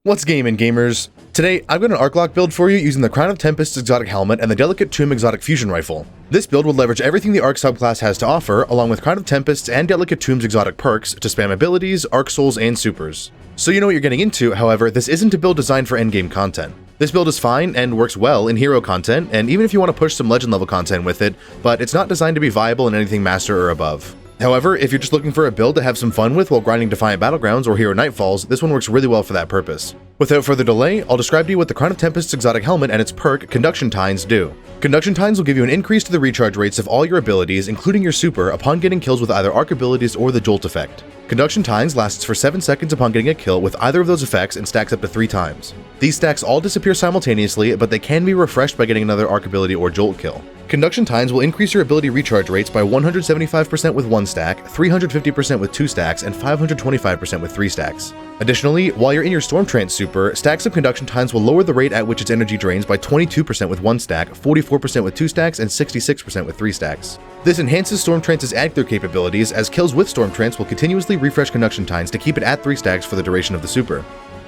What's gaming, gamers? Today, I've got an Arclock build for you using the Crown of Tempests exotic helmet and the Delicate Tomb exotic fusion rifle. This build will leverage everything the Arc subclass has to offer, along with Crown of Tempests and Delicate Tomb's exotic perks to spam abilities, Arc Souls, and supers. So you know what you're getting into, however, this isn't a build designed for endgame content. This build is fine and works well in hero content, and even if you want to push some legend level content with it, but it's not designed to be viable in anything master or above. However, if you're just looking for a build to have some fun with while grinding Defiant Battlegrounds or Hero Nightfalls, this one works really well for that purpose. Without further delay, I'll describe to you what the Crown of Tempest's exotic helmet and its perk, Conduction Tines, do. Conduction Tines will give you an increase to the recharge rates of all your abilities, including your super, upon getting kills with either arc abilities or the Jolt effect. Conduction Tines lasts for 7 seconds upon getting a kill with either of those effects and stacks up to 3 times. These stacks all disappear simultaneously, but they can be refreshed by getting another arc ability or Jolt kill. Conduction Tines will increase your ability recharge rates by 175% with 1 stack, 350% with 2 stacks, and 525% with 3 stacks. Additionally, while you're in your Storm Trance super, stacks of Conduction Tines will lower the rate at which its energy drains by 22% with 1 stack, 44% with 2 stacks, and 66% with 3 stacks. This enhances Storm Trance's add clear capabilities, as kills with Storm Trance will continuously refresh Conduction Tines to keep it at 3 stacks for the duration of the super.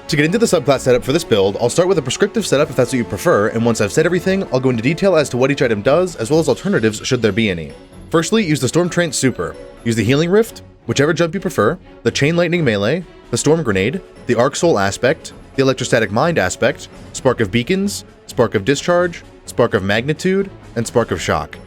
To get into the subclass setup for this build, I'll start with a prescriptive setup if that's what you prefer, and once I've said everything, I'll go into detail as to what each item does, as well as alternatives should there be any. Firstly, use the Storm Trance super. Use the Healing Rift, whichever jump you prefer, the Chain Lightning melee, the Storm Grenade, the Arc Soul aspect, the Electrostatic Mind aspect, Spark of Beacons, Spark of Discharge, Spark of Magnitude, and Spark of Shock.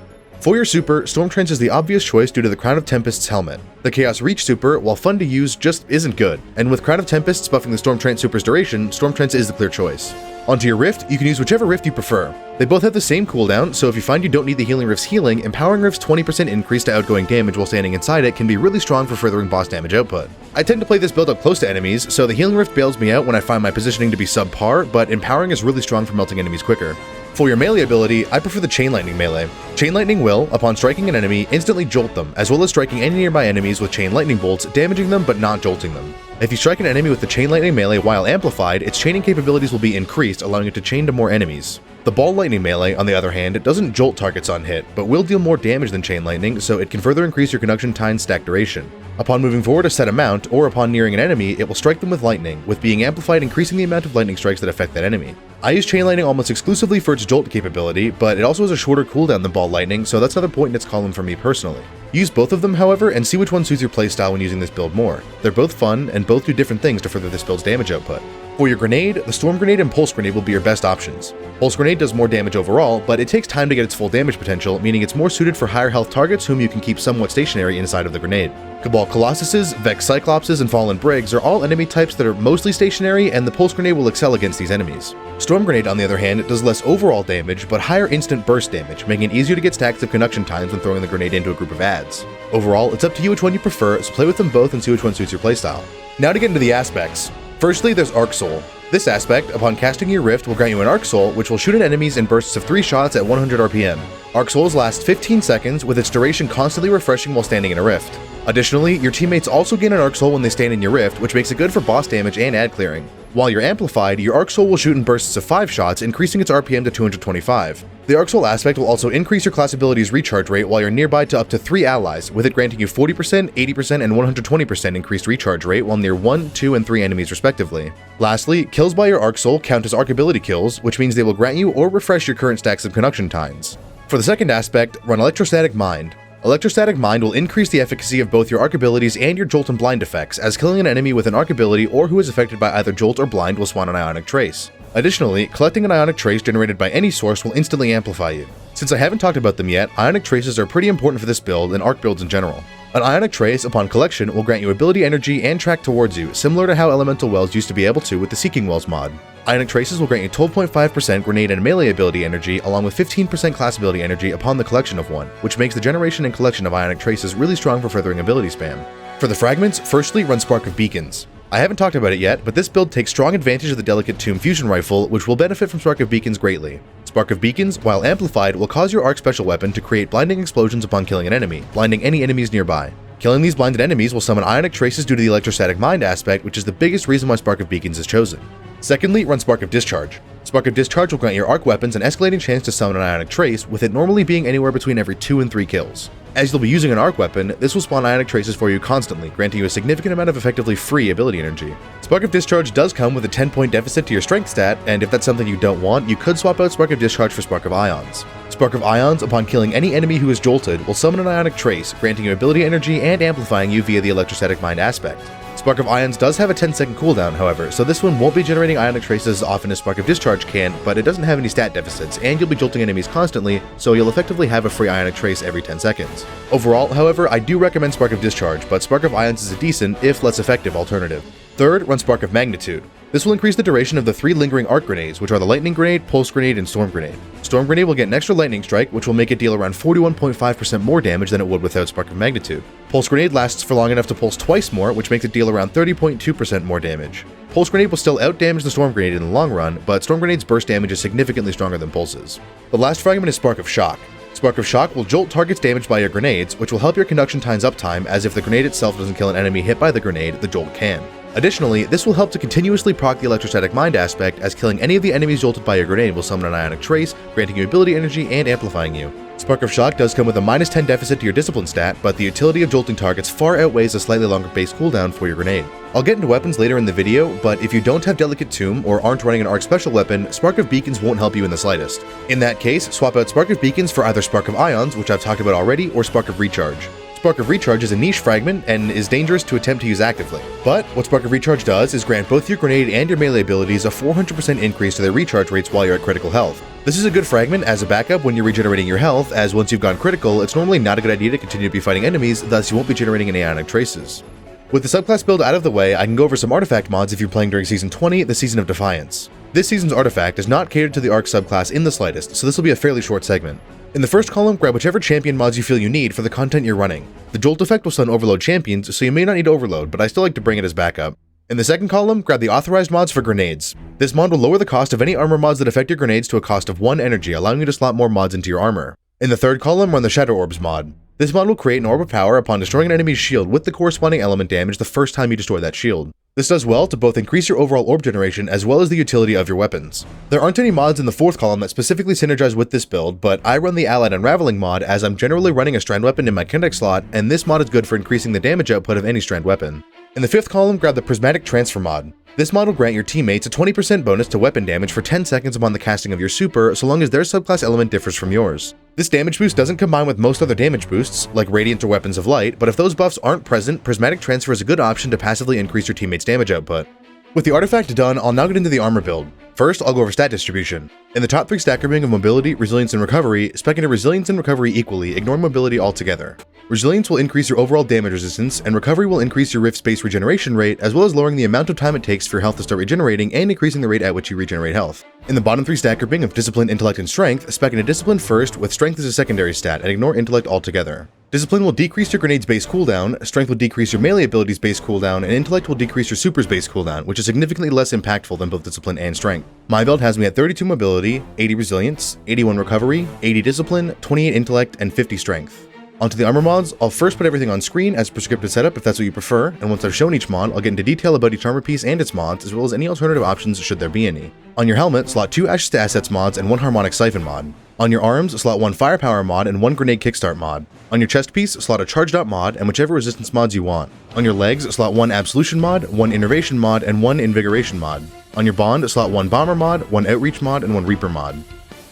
For your super, Storm Trance is the obvious choice due to the Crown of Tempest's helmet. The Chaos Reach super, while fun to use, just isn't good, and with Crown of Tempests buffing the Storm Trance super's duration, Storm Trance is the clear choice. Onto your Rift, you can use whichever Rift you prefer. They both have the same cooldown, so if you find you don't need the Healing Rift's healing, Empowering Rift's 20% increase to outgoing damage while standing inside it can be really strong for furthering boss damage output. I tend to play this build up close to enemies, so the Healing Rift bails me out when I find my positioning to be subpar, but Empowering is really strong for melting enemies quicker. For your melee ability, I prefer the Chain Lightning melee. Chain Lightning will, upon striking an enemy, instantly jolt them, as well as striking any nearby enemies with Chain Lightning bolts, damaging them but not jolting them. If you strike an enemy with the Chain Lightning melee while amplified, its chaining capabilities will be increased, allowing it to chain to more enemies. The Ball Lightning melee, on the other hand, doesn't jolt targets on hit, but will deal more damage than Chain Lightning, so it can further increase your Conduction Tines stack duration. Upon moving forward a set amount, or upon nearing an enemy, it will strike them with lightning, with being amplified increasing the amount of lightning strikes that affect that enemy. I use Chain Lightning almost exclusively for its jolt capability, but it also has a shorter cooldown than Ball Lightning, so that's another point in its column for me personally. Use both of them, however, and see which one suits your playstyle when using this build more. They're both fun, and both do different things to further this build's damage output. For your grenade, the Storm Grenade and Pulse Grenade will be your best options. Pulse Grenade does more damage overall, but it takes time to get its full damage potential, meaning it's more suited for higher health targets whom you can keep somewhat stationary inside of the grenade. Cabal Colossuses, Vex Cyclopses, and Fallen Brigs are all enemy types that are mostly stationary, and the Pulse Grenade will excel against these enemies. Storm Grenade, on the other hand, does less overall damage, but higher instant burst damage, making it easier to get stacks of Conduction Tines when throwing the grenade into a group of adds. Overall, it's up to you which one you prefer, so play with them both and see which one suits your playstyle. Now to get into the aspects. Firstly, there's Arc Soul. This aspect, upon casting your Rift, will grant you an Arc Soul, which will shoot at enemies in bursts of 3 shots at 100 RPM. Arc Souls last 15 seconds, with its duration constantly refreshing while standing in a Rift. Additionally, your teammates also gain an Arc Soul when they stand in your Rift, which makes it good for boss damage and ad clearing. While you're amplified, your Arc Soul will shoot in bursts of 5 shots, increasing its RPM to 225. The Arc Soul aspect will also increase your class ability's recharge rate while you're nearby to up to 3 allies, with it granting you 40%, 80%, and 120% increased recharge rate while near 1, 2, and 3 enemies respectively. Lastly, kills by your Arc Soul count as arc ability kills, which means they will grant you or refresh your current stacks of Conduction Tines. For the second aspect, run Electrostatic Mind. Electrostatic Mind will increase the efficacy of both your arc abilities and your Jolt and Blind effects, as killing an enemy with an arc ability or who is affected by either Jolt or Blind will spawn an Ionic Trace. Additionally, collecting an Ionic Trace generated by any source will instantly amplify you. Since I haven't talked about them yet, Ionic Traces are pretty important for this build and Arc builds in general. An Ionic Trace, upon collection, will grant you ability energy and track towards you, similar to how Elemental Wells used to be able to with the Seeking Wells mod. Ionic Traces will grant you 12.5% grenade and melee ability energy, along with 15% class ability energy upon the collection of one, which makes the generation and collection of Ionic Traces really strong for furthering ability spam. For the fragments, firstly run Spark of Beacons. I haven't talked about it yet, but this build takes strong advantage of the Delicate Tomb fusion rifle, which will benefit from Spark of Beacons greatly. Spark of Beacons, while amplified, will cause your arc special weapon to create blinding explosions upon killing an enemy, blinding any enemies nearby. Killing these blinded enemies will summon Ionic Traces due to the Electrostatic Mind aspect, which is the biggest reason why Spark of Beacons is chosen. Secondly, run Spark of Discharge. Spark of Discharge will grant your arc weapons an escalating chance to summon an Ionic Trace, with it normally being anywhere between every 2 and 3 kills. As you'll be using an arc weapon, this will spawn ionic traces for you constantly, granting you a significant amount of effectively free ability energy. Spark of Discharge does come with a 10-point deficit to your strength stat, and if that's something you don't want, you could swap out Spark of Discharge for Spark of Ions. Spark of Ions, upon killing any enemy who is jolted, will summon an ionic trace, granting you ability energy and amplifying you via the electrostatic mind aspect. Spark of Ions does have a 10-second cooldown, however, so this one won't be generating ionic traces as often as Spark of Discharge can, but it doesn't have any stat deficits, and you'll be jolting enemies constantly, so you'll effectively have a free ionic trace every 10 seconds. Overall, however, I do recommend Spark of Discharge, but Spark of Ions is a decent, if less effective, alternative. Third, run Spark of Magnitude. This will increase the duration of the 3 lingering arc grenades, which are the Lightning Grenade, Pulse Grenade, and Storm Grenade. Storm Grenade will get an extra Lightning Strike, which will make it deal around 41.5% more damage than it would without Spark of Magnitude. Pulse Grenade lasts for long enough to pulse twice more, which makes it deal around 30.2% more damage. Pulse Grenade will still outdamage the Storm Grenade in the long run, but Storm Grenade's burst damage is significantly stronger than Pulse's. The last fragment is Spark of Shock. Spark of Shock will jolt targets damaged by your grenades, which will help your conduction times uptime, as if the grenade itself doesn't kill an enemy hit by the grenade, the jolt can. Additionally, this will help to continuously proc the electrostatic mind aspect, as killing any of the enemies jolted by your grenade will summon an ionic trace, granting you ability energy and amplifying you. Spark of Shock does come with a -10 deficit to your discipline stat, but the utility of jolting targets far outweighs a slightly longer base cooldown for your grenade. I'll get into weapons later in the video, but if you don't have Delicate Tomb or aren't running an arc special weapon, Spark of Beacons won't help you in the slightest. In that case, swap out Spark of Beacons for either Spark of Ions, which I've talked about already, or Spark of Recharge. Spark of Recharge is a niche fragment and is dangerous to attempt to use actively. But what Spark of Recharge does is grant both your grenade and your melee abilities a 400% increase to their recharge rates while you're at critical health. This is a good fragment as a backup when you're regenerating your health, as once you've gone critical, it's normally not a good idea to continue to be fighting enemies, thus you won't be generating any ionic traces. With the subclass build out of the way, I can go over some artifact mods if you're playing during Season 20, the Season of Defiance. This season's artifact is not catered to the Arc subclass in the slightest, so this will be a fairly short segment. In the first column, grab whichever champion mods you feel you need for the content you're running. The Jolt effect will stun Overload champions, so you may not need Overload, but I still like to bring it as backup. In the second column, grab the authorized mods for grenades. This mod will lower the cost of any armor mods that affect your grenades to a cost of 1 energy, allowing you to slot more mods into your armor. In the third column, run the Shadow Orbs mod. This mod will create an orb of power upon destroying an enemy's shield with the corresponding element damage the first time you destroy that shield. This does well to both increase your overall orb generation as well as the utility of your weapons. There aren't any mods in the fourth column that specifically synergize with this build, but I run the Allied Unraveling mod as I'm generally running a strand weapon in my kinetic slot, and this mod is good for increasing the damage output of any strand weapon. In the fifth column, grab the Prismatic Transfer mod. This mod will grant your teammates a 20% bonus to weapon damage for 10 seconds upon the casting of your super, so long as their subclass element differs from yours. This damage boost doesn't combine with most other damage boosts, like Radiant or Weapons of Light, but if those buffs aren't present, Prismatic Transfer is a good option to passively increase your teammates' damage output. With the artifact done, I'll now get into the armor build. First, I'll go over stat distribution. In the top 3 stat grouping of mobility, resilience, and recovery, spec into resilience and recovery equally, ignore mobility altogether. Resilience will increase your overall damage resistance, and recovery will increase your rift space regeneration rate, as well as lowering the amount of time it takes for your health to start regenerating and increasing the rate at which you regenerate health. In the bottom 3 stat grouping of discipline, intellect, and strength, spec into discipline first, with strength as a secondary stat, and ignore intellect altogether. Discipline will decrease your grenade's base cooldown, strength will decrease your melee ability's base cooldown, and intellect will decrease your super's base cooldown, which is significantly less impactful than both discipline and strength. My build has me at 32 mobility, 80 resilience, 81 recovery, 80 discipline, 28 intellect, and 50 strength. Onto the armor mods, I'll first put everything on screen as prescriptive setup if that's what you prefer, and once I've shown each mod, I'll get into detail about each armor piece and its mods, as well as any alternative options should there be any. On your helmet, slot 2 Ashes to Assets mods and 1 Harmonic Siphon mod. On your arms, slot 1 Firepower mod and 1 Grenade Kickstart mod. On your chest piece, slot a Charged Up mod and whichever resistance mods you want. On your legs, slot 1 Absolution mod, 1 Innervation mod, and 1 Invigoration mod. On your bond, slot 1 Bomber mod, 1 Outreach mod, and 1 Reaper mod.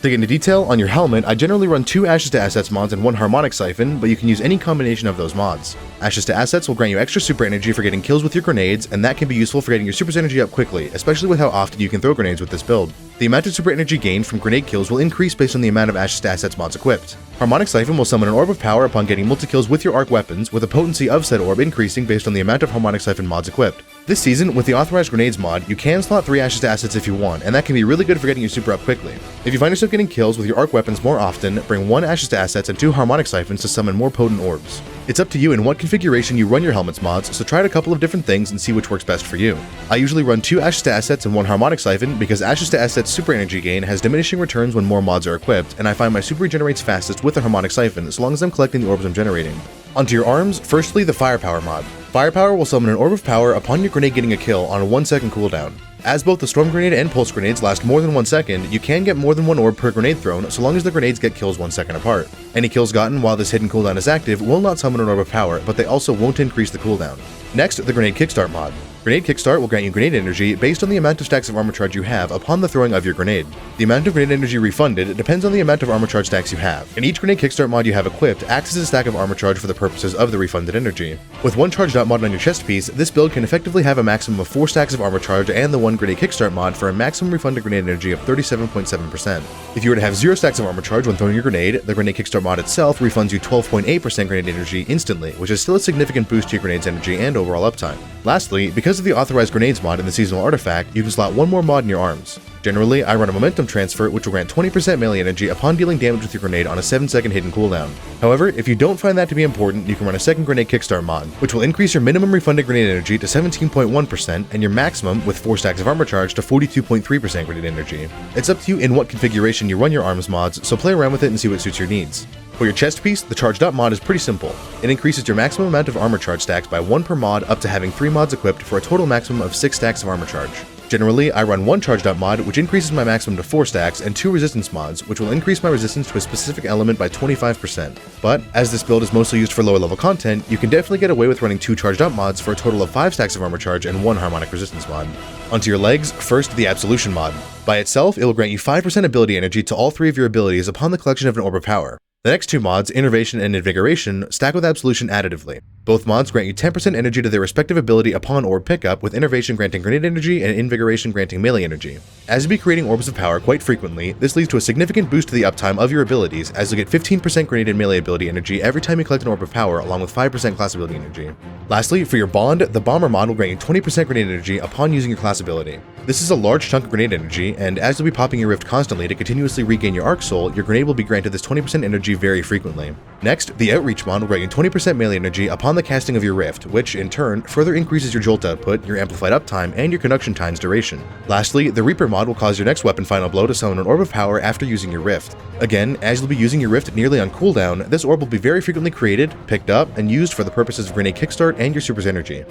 To get into detail, on your helmet, I generally run 2 Ashes to Assets mods and 1 Harmonic Siphon, but you can use any combination of those mods. Ashes to Assets will grant you extra super energy for getting kills with your grenades, and that can be useful for getting your super's energy up quickly, especially with how often you can throw grenades with this build. The amount of super energy gained from grenade kills will increase based on the amount of Ashes to Assets mods equipped. Harmonic Siphon will summon an orb of power upon getting multi-kills with your arc weapons, with the potency of said orb increasing based on the amount of Harmonic Siphon mods equipped. This season, with the Authorized Grenades mod, you can slot 3 Ashes to Assets if you want, and that can be really good for getting your super up quickly. If you find yourself getting kills with your arc weapons more often, bring 1 Ashes to Assets and 2 Harmonic Siphons to summon more potent orbs. It's up to you in what configuration you run your helmet's mods, so try out a couple of different things and see which works best for you. I usually run 2 Ashes to Assets and 1 Harmonic Siphon because Ashes to Assets super energy gain has diminishing returns when more mods are equipped, and I find my super regenerates fastest with the Harmonic Siphon as long as I'm collecting the orbs I'm generating. Onto your arms, firstly the Firepower mod. Firepower will summon an orb of power upon your grenade getting a kill on a 1-second cooldown. As both the Storm Grenade and Pulse Grenades last more than 1 second, you can get more than 1 orb per grenade thrown so long as the grenades get kills 1 second apart. Any kills gotten while this hidden cooldown is active will not summon an orb of power, but they also won't increase the cooldown. Next, the Grenade Kickstart mod. Grenade Kickstart will grant you grenade energy based on the amount of stacks of armor charge you have upon the throwing of your grenade. The amount of grenade energy refunded depends on the amount of armor charge stacks you have, and each Grenade Kickstart mod you have equipped acts as a stack of armor charge for the purposes of the refunded energy. With 1 charged up mod on your chest piece, this build can effectively have a maximum of 4 stacks of armor charge and the 1 Grenade Kickstart mod for a maximum refunded grenade energy of 37.7%. If you were to have 0 stacks of armor charge when throwing your grenade, the Grenade Kickstart mod itself refunds you 12.8% grenade energy instantly, which is still a significant boost to your grenade's energy and overall uptime. Lastly, because of the authorized grenades mod in the seasonal artifact, you can slot 1 more mod in your arms. Generally, I run a momentum transfer which will grant 20% melee energy upon dealing damage with your grenade on a 7-second hidden cooldown. However, if you don't find that to be important, you can run a second Grenade Kickstart mod, which will increase your minimum refunded grenade energy to 17.1% and your maximum, with 4 stacks of armor charge, to 42.3% grenade energy. It's up to you in what configuration you run your arms mods, so play around with it and see what suits your needs. For your chest piece, the charged up mod is pretty simple. It increases your maximum amount of armor charge stacks by 1 per mod up to having 3 mods equipped for a total maximum of 6 stacks of armor charge. Generally, I run 1 charged up mod, which increases my maximum to 4 stacks, and 2 resistance mods, which will increase my resistance to a specific element by 25%. But, as this build is mostly used for lower level content, you can definitely get away with running 2 charged up mods for a total of 5 stacks of armor charge and 1 harmonic resistance mod. Onto your legs, first the Absolution mod. By itself, it will grant you 5% ability energy to all 3 of your abilities upon the collection of an Orb of Power. The next 2 mods, Innervation and Invigoration, stack with Absolution additively. Both mods grant you 10% energy to their respective ability upon orb pickup, with Innervation granting grenade energy and Invigoration granting melee energy. As you'll be creating orbs of power quite frequently, this leads to a significant boost to the uptime of your abilities, as you'll get 15% grenade and melee ability energy every time you collect an orb of power, along with 5% class ability energy. Lastly, for your Bond, the Bomber mod will grant you 20% grenade energy upon using your class ability. This is a large chunk of grenade energy, and as you'll be popping your Rift constantly to continuously regain your Arc Soul, your grenade will be granted this 20% energy very frequently. Next, the Outreach mod will grant you 20% melee energy upon the casting of your Rift, which, in turn, further increases your Jolt output, your amplified uptime, and your conduction time's duration. Lastly, the Reaper mod will cause your next weapon final blow to summon an Orb of Power after using your Rift. Again, as you'll be using your Rift nearly on cooldown, this orb will be very frequently created, picked up, and used for the purposes of Grenade Kickstart and your Super's energy.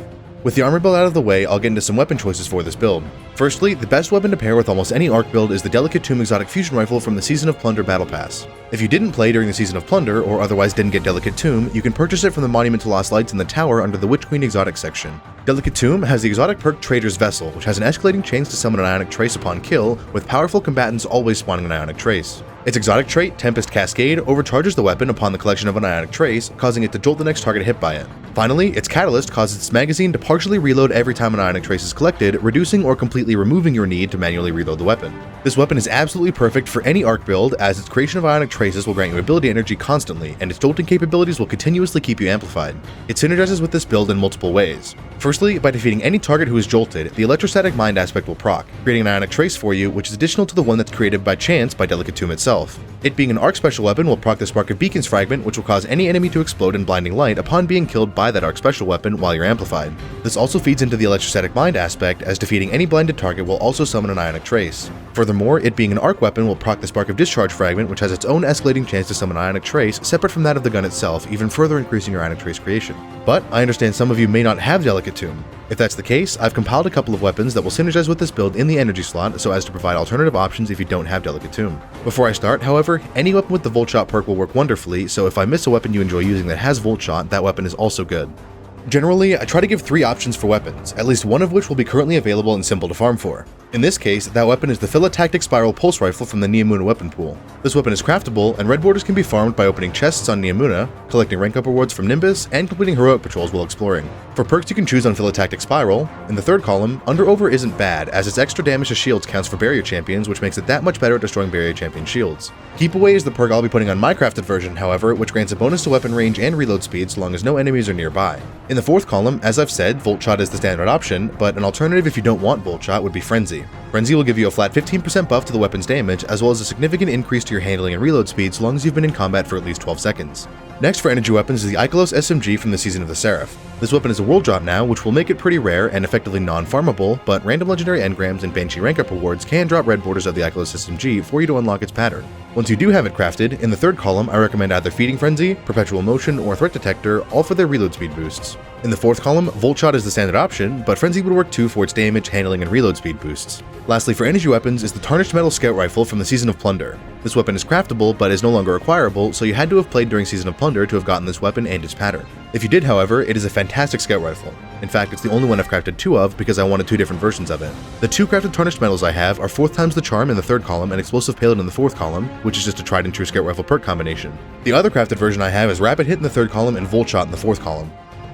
With the armor build out of the way, I'll get into some weapon choices for this build. Firstly, the best weapon to pair with almost any Arc build is the Delicate Tomb Exotic Fusion Rifle from the Season of Plunder Battle Pass. If you didn't play during the Season of Plunder, or otherwise didn't get Delicate Tomb, you can purchase it from the Monument to Lost Lights in the tower under the Witch Queen Exotic section. Delicate Tomb has the exotic perk Trader's Vessel, which has an escalating chance to summon an Ionic Trace upon kill, with powerful combatants always spawning an Ionic Trace. Its exotic trait, Tempest Cascade, overcharges the weapon upon the collection of an Ionic Trace, causing it to jolt the next target hit by it. Finally, its Catalyst causes its magazine to partially reload every time an Ionic Trace is collected, reducing or completely removing your need to manually reload the weapon. This weapon is absolutely perfect for any Arc build, as its creation of Ionic Traces will grant you ability energy constantly, and its jolting capabilities will continuously keep you amplified. It synergizes with this build in multiple ways. Firstly, by defeating any target who is jolted, the Electrostatic Mind aspect will proc, creating an Ionic Trace for you, which is additional to the one that's created by chance by Delicate Tomb itself. It being an Arc special weapon will proc the Spark of Beacons fragment, which will cause any enemy to explode in blinding light upon being killed by that Arc special weapon while you're amplified. This also feeds into the Electrostatic Mind aspect, as defeating any blinded target will also summon an Ionic Trace. Furthermore, it being an Arc weapon will proc the Spark of Discharge fragment, which has its own escalating chance to summon an Ionic Trace separate from that of the gun itself, even further increasing your Ionic Trace creation. But I understand some of you may not have Delicate Tomb. If that's the case, I've compiled a couple of weapons that will synergize with this build in the energy slot so as to provide alternative options if you don't have Delicate Tomb. Before I start, however, any weapon with the Volt Shot perk will work wonderfully, so if I miss a weapon you enjoy using that has Volt Shot, that weapon is also good. Generally, I try to give 3 options for weapons, at least one of which will be currently available and simple to farm for. In this case, that weapon is the Philotactic Spiral Pulse Rifle from the Neomuna weapon pool. This weapon is craftable, and red borders can be farmed by opening chests on Neomuna, collecting rank up rewards from Nimbus, and completing heroic patrols while exploring. For perks you can choose on Philotactic Spiral, in the third column, Under Over isn't bad, as its extra damage to shields counts for barrier champions, which makes it that much better at destroying barrier champion shields. Keep Away is the perk I'll be putting on my crafted version, however, which grants a bonus to weapon range and reload speed so long as no enemies are nearby. In the fourth column, as I've said, Volt Shot is the standard option, but an alternative if you don't want Volt Shot would be Frenzy. Frenzy will give you a flat 15% buff to the weapon's damage, as well as a significant increase to your handling and reload speed so long as you've been in combat for at least 12 seconds. Next for energy weapons is the Arclock SMG from the Season of the Seraph. This weapon is a world drop now, which will make it pretty rare and effectively non-farmable, but random legendary engrams and Banshee rank up rewards can drop red borders of the Arclock SMG for you to unlock its pattern. Once you do have it crafted, in the third column I recommend either Feeding Frenzy, Perpetual Motion, or Threat Detector, all for their reload speed boosts. In the fourth column, Volt Shot is the standard option, but Frenzy would work too for its damage, handling, and reload speed boosts. Lastly for energy weapons is the Tarnished Metal Scout Rifle from the Season of Plunder. This weapon is craftable, but is no longer acquirable, so you had to have played during Season of Plunder to have gotten this weapon and its pattern. If you did, however, it is a fantastic scout rifle. In fact, it's the only one I've crafted 2 of because I wanted 2 different versions of it. The 2 crafted Tarnished Metals I have are 4th times the Charm in the 3rd column and Explosive Payload in the 4th column, which is just a tried and true scout rifle perk combination. The other crafted version I have is Rapid Hit in the 3rd column and Volt Shot in the 4th column.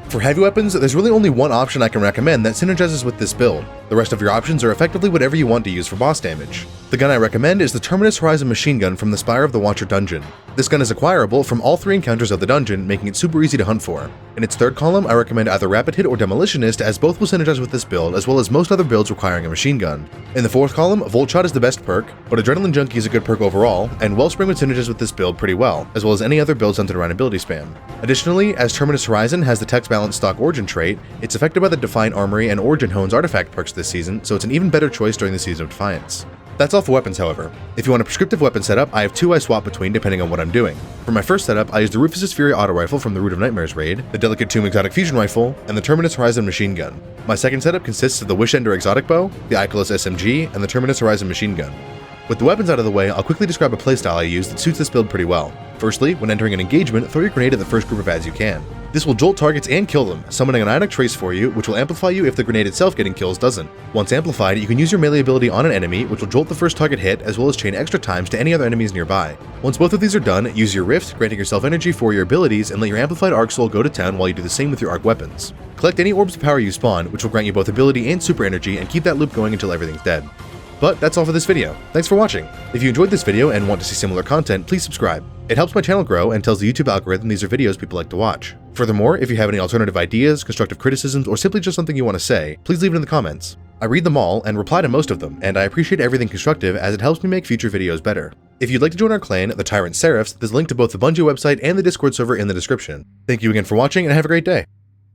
For heavy weapons, there's really only one option I can recommend that synergizes with this build. The rest of your options are effectively whatever you want to use for boss damage. The gun I recommend is the Terminus Horizon Machine Gun from the Spire of the Watcher dungeon. This gun is acquirable from all 3 encounters of the dungeon, making it super easy to hunt for. In its 3rd column, I recommend either Rapid Hit or Demolitionist, as both will synergize with this build, as well as most other builds requiring a machine gun. In the 4th column, Volt Shot is the best perk, but Adrenaline Junkie is a good perk overall, and Wellspring would synergize with this build pretty well, as well as any other build centered around ability spam. Additionally, as Terminus Horizon has the text balance stock origin trait, it's affected by the Defiant Armory and Origin Hones artifact perks this season, so it's an even better choice during the Season of Defiance. That's all for weapons, however. If you want a prescriptive weapon setup, I have 2 I swap between depending on what I'm doing. For my first setup, I use the Rufus's Fury Auto Rifle from the Root of Nightmares raid, the Delicate Tomb Exotic Fusion Rifle, and the Terminus Horizon Machine Gun. My second setup consists of the Wish Ender Exotic Bow, the Arclock SMG, and the Terminus Horizon Machine Gun. With the weapons out of the way, I'll quickly describe a playstyle I use that suits this build pretty well. Firstly, when entering an engagement, throw your grenade at the first group of ads you can. This will jolt targets and kill them, summoning an Ionic Trace for you, which will amplify you if the grenade itself getting kills doesn't. Once amplified, you can use your melee ability on an enemy, which will jolt the first target hit, as well as chain extra times to any other enemies nearby. Once both of these are done, use your Rift, granting yourself energy for your abilities, and let your amplified Arc Soul go to town while you do the same with your Arc weapons. Collect any orbs of power you spawn, which will grant you both ability and super energy, and keep that loop going until everything's dead. But that's all for this video. Thanks for watching. If you enjoyed this video and want to see similar content, please subscribe. It helps my channel grow and tells the YouTube algorithm these are videos people like to watch. Furthermore, if you have any alternative ideas, constructive criticisms, or simply just something you want to say, please leave it in the comments. I read them all and reply to most of them, and I appreciate everything constructive as it helps me make future videos better. If you'd like to join our clan, the Tyrant Seraphs, there's a link to both the Bungie website and the Discord server in the description. Thank you again for watching and have a great day.